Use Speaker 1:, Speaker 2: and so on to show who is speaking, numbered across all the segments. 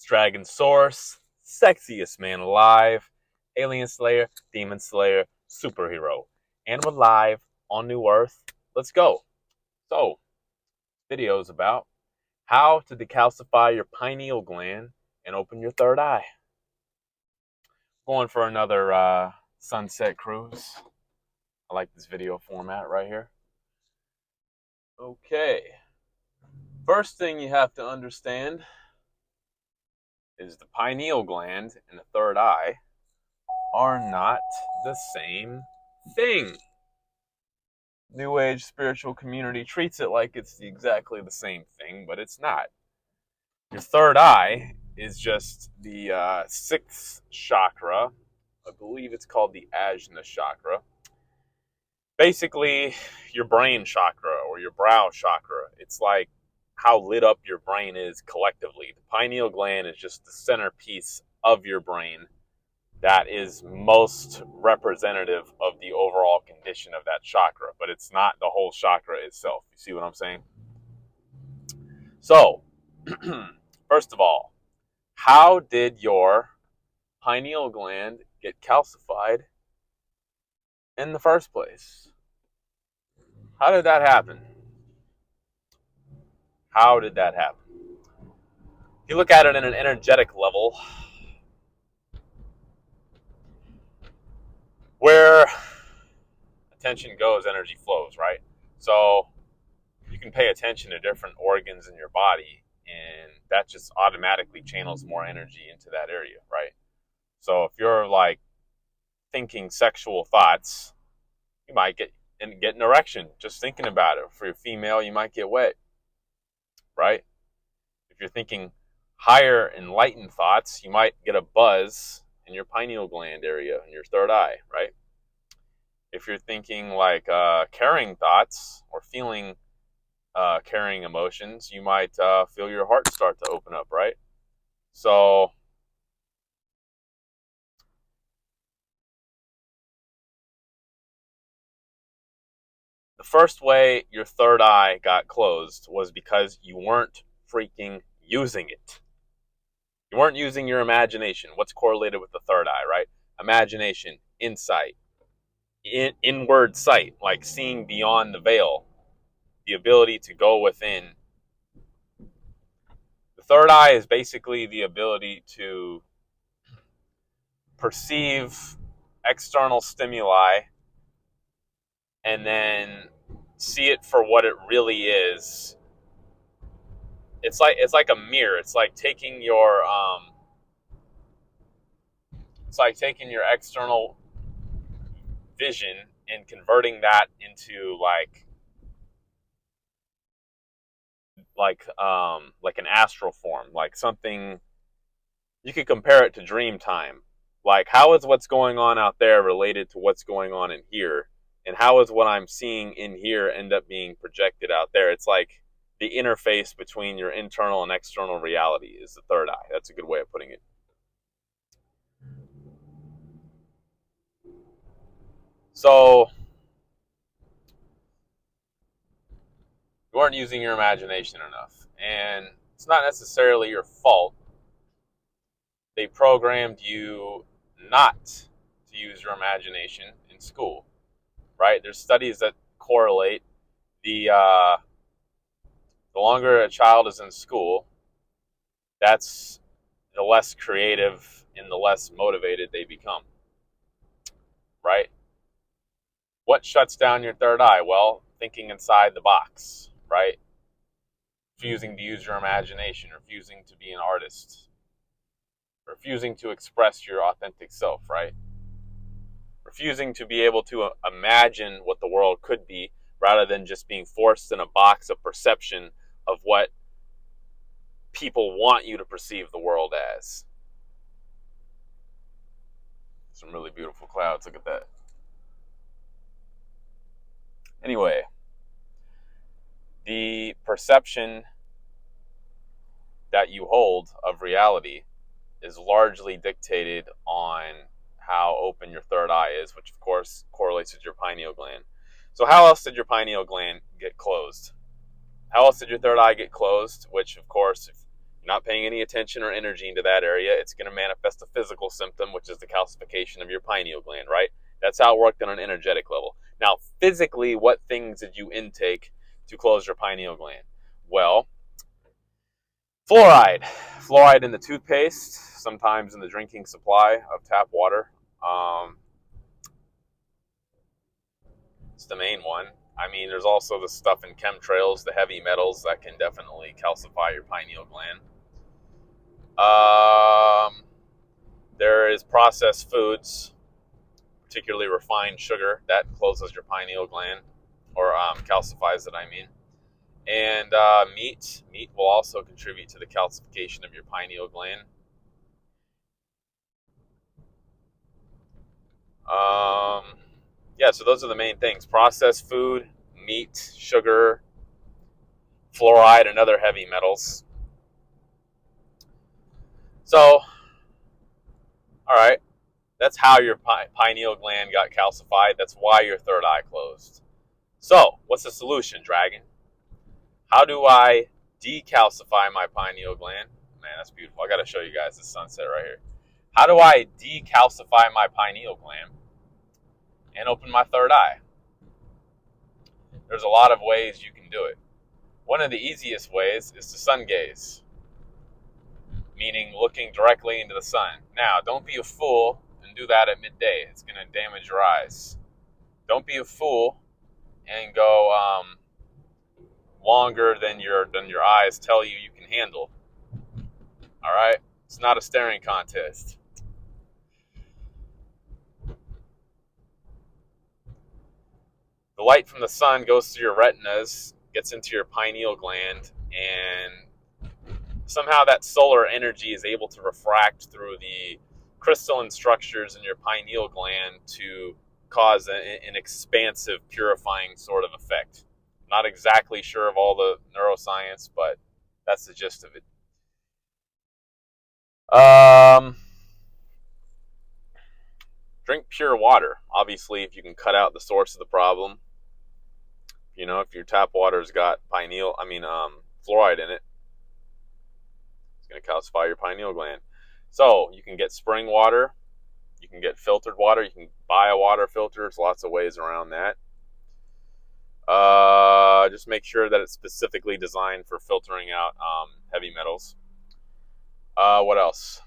Speaker 1: Dragon Source, sexiest man alive, alien slayer, demon slayer, superhero. And we're live on New Earth. Let's go. So, videos about how to decalcify your pineal gland and open your third eye. Going for another sunset cruise. I like this video format right here. Okay. First thing you have to understand is the pineal gland and the third eye are not the same thing. New Age spiritual community treats it like it's exactly the same thing, but it's not. Your third eye is just the sixth chakra. I believe it's called the Ajna chakra. Basically, your brain chakra or your brow chakra. It's like how lit up your brain is collectively. The pineal gland is just the centerpiece of your brain that is most representative of the overall condition of that chakra, but it's not the whole chakra itself. You see what I'm saying? So, first of all, how did your pineal gland get calcified in the first place? How did that happen? How did that happen? If you look at it in an energetic level, where attention goes, energy flows, right? So you can pay attention to different organs in your body, and that just automatically channels more energy into that area, right? So if you're like thinking sexual thoughts, you might get an erection just thinking about it. For a female, you might get wet, right? If you're thinking higher enlightened thoughts, you might get a buzz in your pineal gland area, in your third eye, right? If you're thinking like caring thoughts or feeling caring emotions, you might feel your heart start to open up, right? So the first way your third eye got closed was because you weren't freaking using it. You weren't using your imagination. What's correlated with the third eye, right? Imagination, insight, inward sight, like seeing beyond the veil, the ability to go within. The third eye is basically the ability to perceive external stimuli and then see it for what it really is. It's like a mirror. It's like taking your external vision and converting that into like an astral form, like something. You could compare it to dream time. Like, how is what's going on out there related to what's going on in here? And how is what I'm seeing in here end up being projected out there? It's like the interface between your internal and external reality is the third eye. That's a good way of putting it. So, you weren't using your imagination enough. And it's not necessarily your fault. They programmed you not to use your imagination in school, right? There's studies that correlate the longer a child is in school, that's the less creative and the less motivated they become, right? What shuts down your third eye? Well, thinking inside the box, right? Refusing to use your imagination, refusing to be an artist, refusing to express your authentic self, right? Refusing to be able to imagine what the world could be rather than just being forced in a box of perception of what people want you to perceive the world as. Some really beautiful clouds. Look at that. Anyway, the perception that you hold of reality is largely dictated on how open your third eye is, which of course correlates with your pineal gland. So how else did your pineal gland get closed? How else did your third eye get closed? Which of course, if You're not paying any attention or energy into that area. It's going to manifest a physical symptom, which is the calcification of your pineal gland, right? That's how it worked on an energetic level. Now, physically, what things did you intake to close your pineal gland? Well, fluoride. Fluoride in the toothpaste, sometimes in the drinking supply of tap water. It's the main one. I mean, there's also the stuff in chemtrails, the heavy metals that can definitely calcify your pineal gland. There is processed foods, particularly refined sugar, that closes your pineal gland, or calcifies it, I mean. And meat will also contribute to the calcification of your pineal gland. Yeah, so those are the main things: processed food, meat, sugar, fluoride, and other heavy metals. So, all right, that's how your pineal gland got calcified. That's why your third eye closed. So, what's the solution, Dragon? How do I decalcify my pineal gland? Man, that's beautiful. I got to show you guys the sunset right here. How do I decalcify my pineal gland and open my third eye? There's a lot of ways you can do it. One of the easiest ways is to sun gaze, meaning looking directly into the sun. Now, don't be a fool and do that at midday. It's going to damage your eyes. Don't be a fool and go longer than your eyes tell you can handle. All right? It's not a staring contest. The light from the sun goes through your retinas, gets into your pineal gland, and somehow that solar energy is able to refract through the crystalline structures in your pineal gland to cause an expansive, purifying sort of effect. Not exactly sure of all the neuroscience, but that's the gist of it. Drink pure water. Obviously, if you can cut out the source of the problem, you know, if your tap water's got fluoride in it, it's going to calcify your pineal gland. So you can get spring water, you can get filtered water, you can buy a water filter. There's lots of ways around that. Just make sure that it's specifically designed for filtering out heavy metals. What else?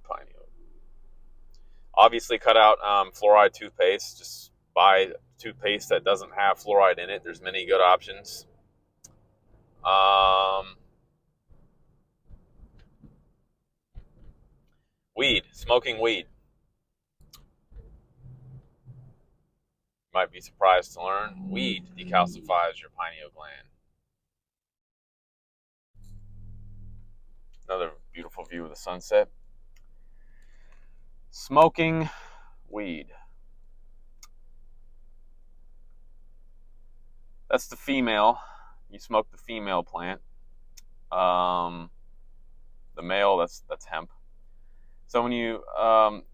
Speaker 1: Pineal. Obviously, cut out fluoride toothpaste. Just buy toothpaste that doesn't have fluoride in it. There's many good options. Weed. Smoking weed. Might be surprised to learn, weed decalcifies your pineal gland. Another beautiful view of the sunset. Smoking weed. That's the female. You smoke the female plant. The male, that's hemp. So when you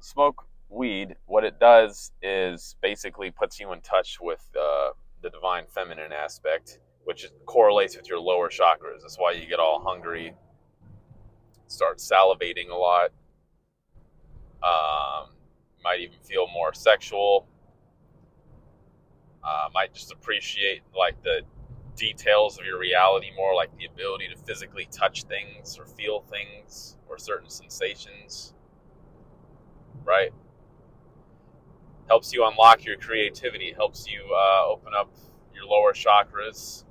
Speaker 1: smoke weed, what it does is basically puts you in touch with the divine feminine aspect, which correlates with your lower chakras. That's why you get all hungry, start salivating a lot, might even feel more sexual, might just appreciate like the details of your reality more, like the ability to physically touch things or feel things or certain sensations, right? Helps you unlock your creativity, helps you open up your lower chakras,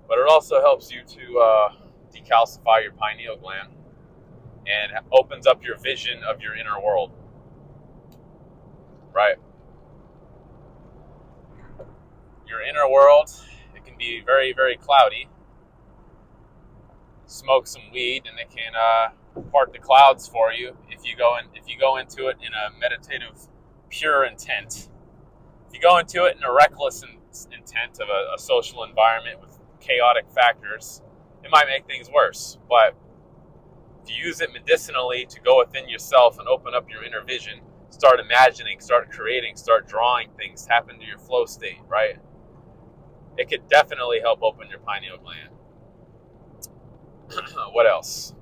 Speaker 1: but it also helps you to decalcify your pineal gland and opens up your vision of your inner world, right? Your inner world, it can be very, very cloudy. Smoke some weed and it can part the clouds for you if you go into it in a meditative, pure intent. If you go into it in a reckless intent of a social environment with chaotic factors, it might make things worse. But if you use it medicinally to go within yourself and open up your inner vision, start imagining, start creating, start drawing things, tap into your flow state, right? It could definitely help open your pineal gland. What else?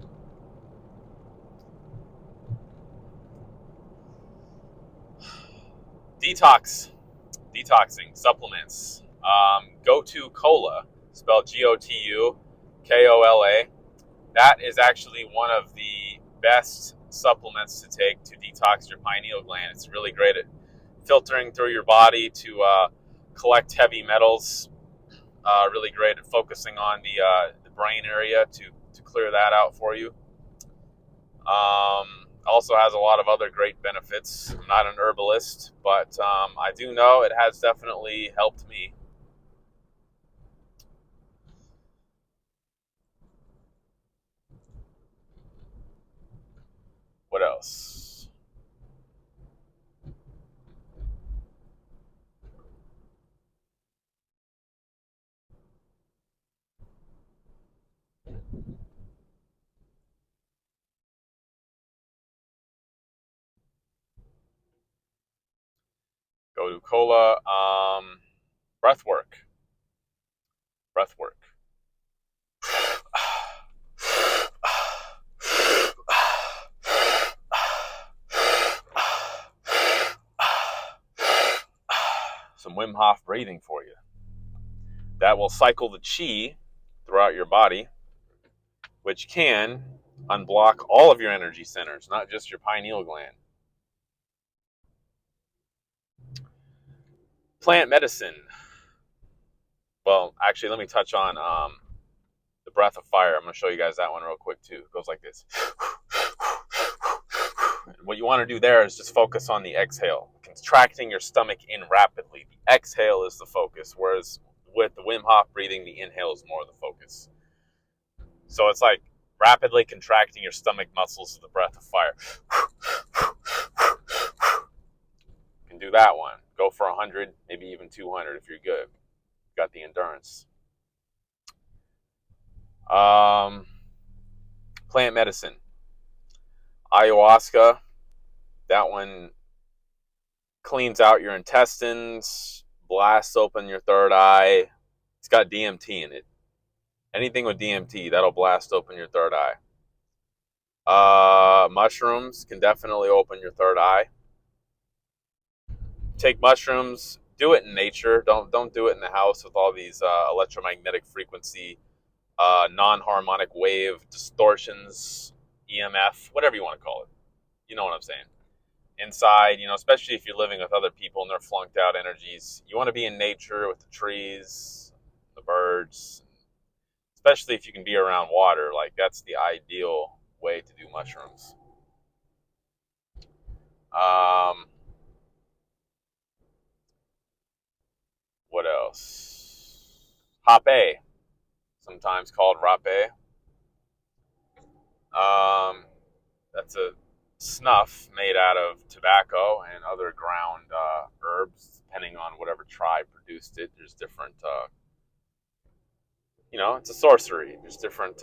Speaker 1: Detoxing, supplements. Go to Cola, spelled Gotukola. That is actually one of the best supplements to take to detox your pineal gland. It's really great at filtering through your body to collect heavy metals. Really great at focusing on the brain area to clear that out for you. Also has a lot of other great benefits. I'm not an herbalist, but I do know it has definitely helped me. What else? Go to Cola. Breath work. Breath work. Some Wim Hof breathing for you. That will cycle the chi throughout your body, which can unblock all of your energy centers, not just your pineal gland. Plant medicine. Well, actually, let me touch on the breath of fire. I'm going to show you guys that one real quick, too. It goes like this. What you want to do there is just focus on the exhale, contracting your stomach in rapidly. The exhale is the focus, whereas with the Wim Hof breathing, the inhale is more the focus. So it's like rapidly contracting your stomach muscles with the breath of fire. You can do that one. Go for 100, maybe even 200 if you're good. You've got the endurance. Plant medicine. Ayahuasca. That one cleans out your intestines, blasts open your third eye. It's got DMT in it. Anything with DMT, that'll blast open your third eye. Mushrooms can definitely open your third eye. Take mushrooms, do it in nature. Don't do it in the house with all these electromagnetic frequency, non-harmonic wave distortions, EMF, whatever you want to call it. You know what I'm saying. Inside, especially if you're living with other people and they're flunked out energies, you want to be in nature with the trees, the birds, especially if you can be around water. Like, that's the ideal way to do mushrooms. What else? Hape, sometimes called rape. That's a snuff made out of tobacco and other ground herbs, depending on whatever tribe produced it. There's different, it's a sorcery. There's different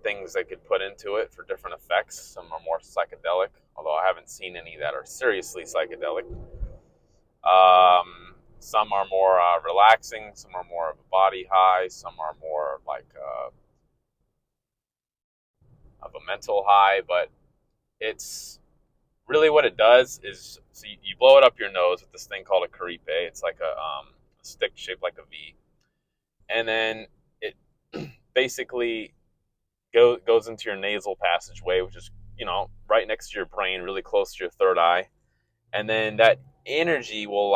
Speaker 1: things they could put into it for different effects. Some are more psychedelic, although I haven't seen any that are seriously psychedelic. Some are more relaxing. Some are more of a body high. Some are more like of a mental high, but it's really what it does is, so you blow it up your nose with this thing called a caripe. It's like a stick shaped like a V, and then it basically goes into your nasal passageway, which is right next to your brain, really close to your third eye, and then that energy will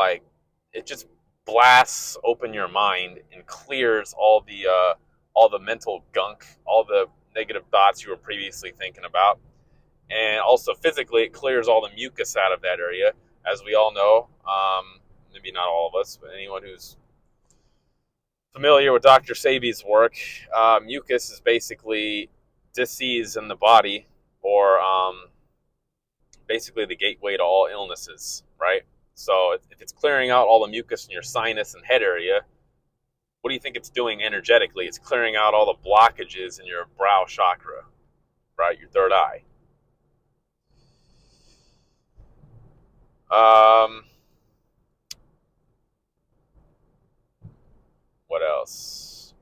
Speaker 1: it just blasts open your mind and clears all the mental gunk, all the negative thoughts you were previously thinking about. And also physically, it clears all the mucus out of that area. As we all know, maybe not all of us, but anyone who's familiar with Dr. Sebi's work, mucus is basically disease in the body, or basically the gateway to all illnesses, right? So if it's clearing out all the mucus in your sinus and head area, what do you think it's doing energetically? It's clearing out all the blockages in your brow chakra, right? Your third eye. What else?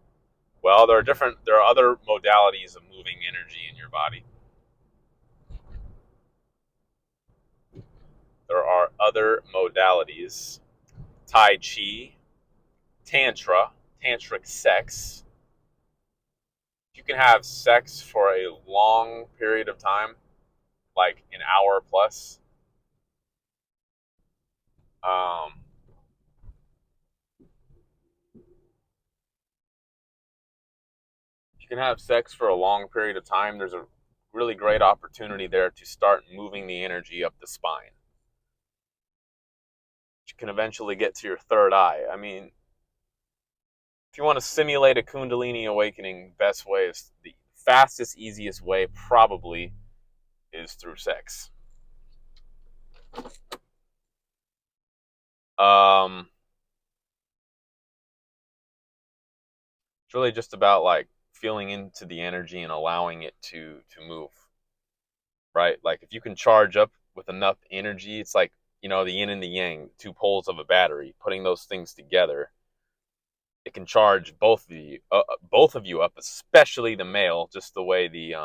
Speaker 1: Well, there are other modalities of moving energy energy in your body. There are other modalities: Tai Chi, Tantra, Tantric sex. You can have sex for a long period of time, like an hour plus. Um, you can have sex for a long period of time. There's a really great opportunity there to start moving the energy up the spine. You can eventually get to your third eye. I mean, if you want to simulate a Kundalini awakening, best way is the fastest, easiest way probably is through sex. It's really just about like feeling into the energy and allowing it to move, right? Like if you can charge up with enough energy, it's like, you know, the yin and the yang, two poles of a battery, putting those things together. It can charge both of you up, especially the male, just the way the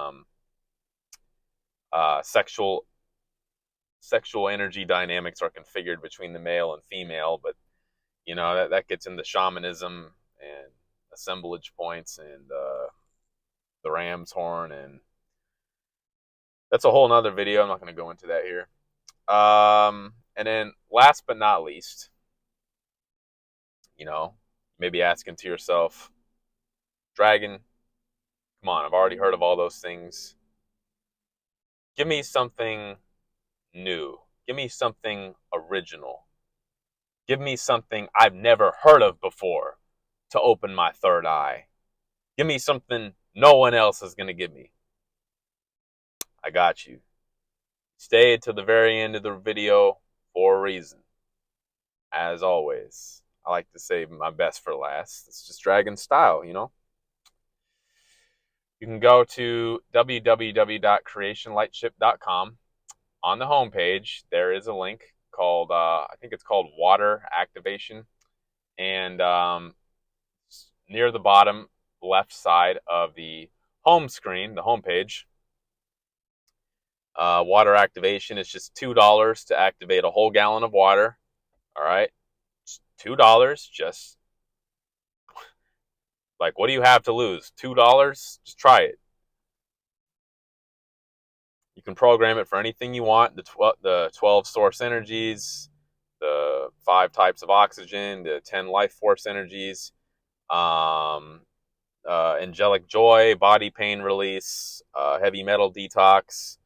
Speaker 1: sexual energy dynamics are configured between the male and female. But you know that gets into shamanism and assemblage points and the ram's horn, and that's a whole nother video. I'm not going to go into that here. And then last but not least, you know, maybe asking to yourself, Dragon, come on, I've already heard of all those things. Give me something new. Give me something original. Give me something I've never heard of before to open my third eye. Give me something no one else is going to give me. I got you. Stay to the very end of the video for a reason. As always, I like to save my best for last. It's just Dragon style, you know? You can go to www.creationlightship.com. On the homepage, there is a link called, I think it's called Water Activation. And near the bottom left side of the home screen, the homepage, water activation is just $2 to activate a whole gallon of water. All right, it's $2. Just like, what do you have to lose? $2. Just try it. You can program it for anything you want. The 12 source energies, the 5 types of oxygen, the 10 life force energies, angelic joy, body pain release, heavy metal detox.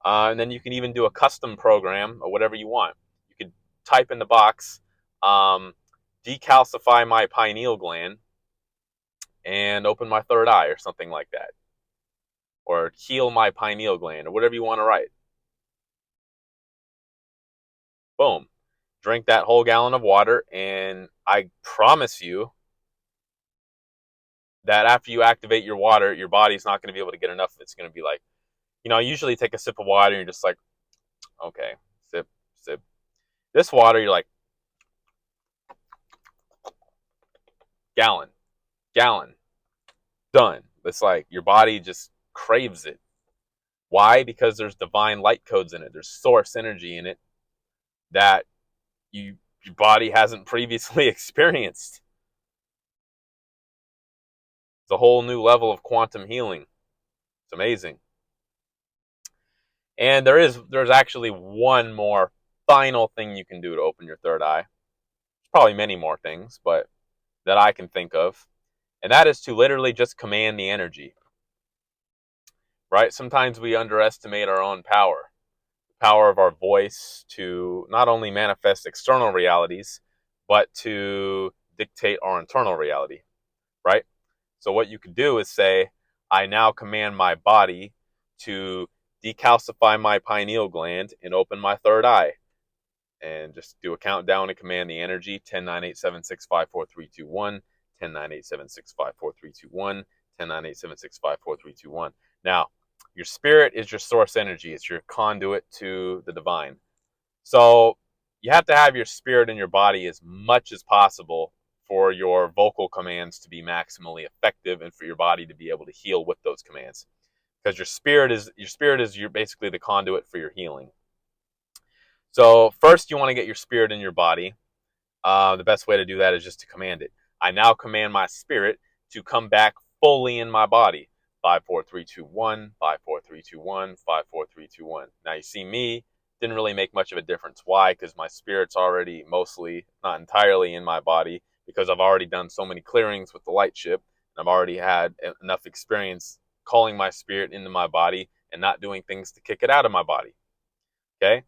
Speaker 1: And then you can even do a custom program or whatever you want. You could type in the box, decalcify my pineal gland and open my third eye or something like that. Or heal my pineal gland or whatever you want to write. Boom. Drink that whole gallon of water, and I promise you that after you activate your water, your body's not going to be able to get enough of it. It's going to be like, you know, I usually take a sip of water and you're just like, okay, sip, sip. This water, you're like, gallon, done. It's like your body just craves it. Why? Because there's divine light codes in it. There's source energy in it that your body hasn't previously experienced. It's a whole new level of quantum healing. It's amazing. And there's actually one more final thing you can do to open your third eye. There's probably many more things, but that I can think of. And that is to literally just command the energy. Right? Sometimes we underestimate our own power. The power of our voice to not only manifest external realities, but to dictate our internal reality. Right? So what you could do is say, I now command my body to decalcify my pineal gland and open my third eye. And just do a countdown and command the energy. 10, 9, 8, 7, 6, 5, 4, 3, 2, 1. 10, 9, 8, 7, 6, 5, 4, 3, 2, 1. 10, 9, 8, 7, 6, 5, 4, 3, 2, 1. Now, your spirit is your source energy. It's your conduit to the divine. So you have to have your spirit in your body as much as possible for your vocal commands to be maximally effective and for your body to be able to heal with those commands. because your basically the conduit for your healing. So first, you want to get your spirit in your body. The best way to do that is just to command it. I now command my spirit to come back fully in my body. 5, 4, 3, 2, 1. 5, 4, 3, 2, 1. 5, 4, 3, 2, 1. Now you see me didn't really make much of a difference. Why? Because my spirit's already mostly, not entirely, in my body, because I've already done so many clearings with the light ship. And I've already had enough experience calling my spirit into my body and not doing things to kick it out of my body. Okay?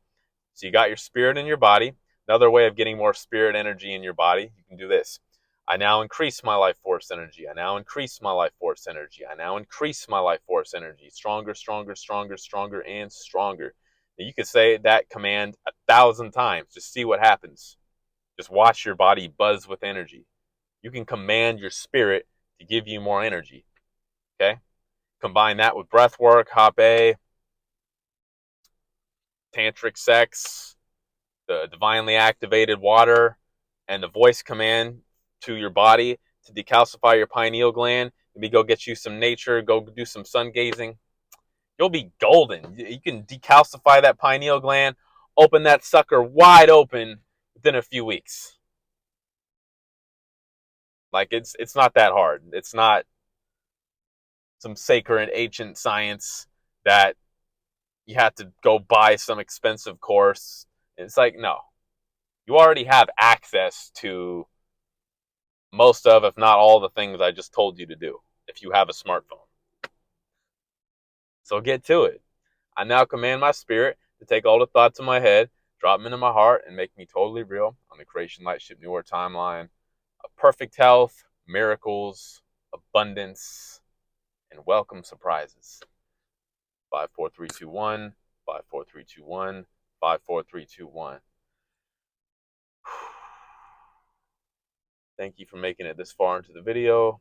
Speaker 1: So you got your spirit in your body. Another way of getting more spirit energy in your body, you can do this. I now increase my life force energy. I now increase my life force energy. I now increase my life force energy. Stronger, stronger, stronger, stronger, and stronger. Now you could say that command 1,000 times. Just see what happens. Just watch your body buzz with energy. You can command your spirit to give you more energy. Okay? Combine that with breath work, Hape, tantric sex, the divinely activated water, and the voice command to your body to decalcify your pineal gland. Maybe go get you some nature, go do some sun gazing. You'll be golden. You can decalcify that pineal gland, open that sucker wide open within a few weeks. Like it's not that hard. It's not some sacred ancient science that you have to go buy some expensive course. It's like, no. You already have access to most of, if not all, the things I just told you to do if you have a smartphone. So get to it. I now command my spirit to take all the thoughts in my head, drop them into my heart, and make me totally real on the Creation Lightship New Earth timeline of perfect health, miracles, abundance, and welcome surprises. 5, 4, 3, 2, 1. 5, 4, 3, 2, 1. 5, 4, 3, 2, 1. Thank you for making it this far into the video.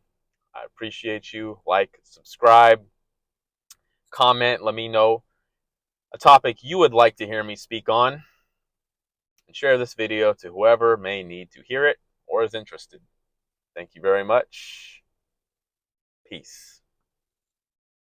Speaker 1: I appreciate you. Like, subscribe, comment, let me know a topic you would like to hear me speak on, and share this video to whoever may need to hear it or is interested. Thank you very much. Peace.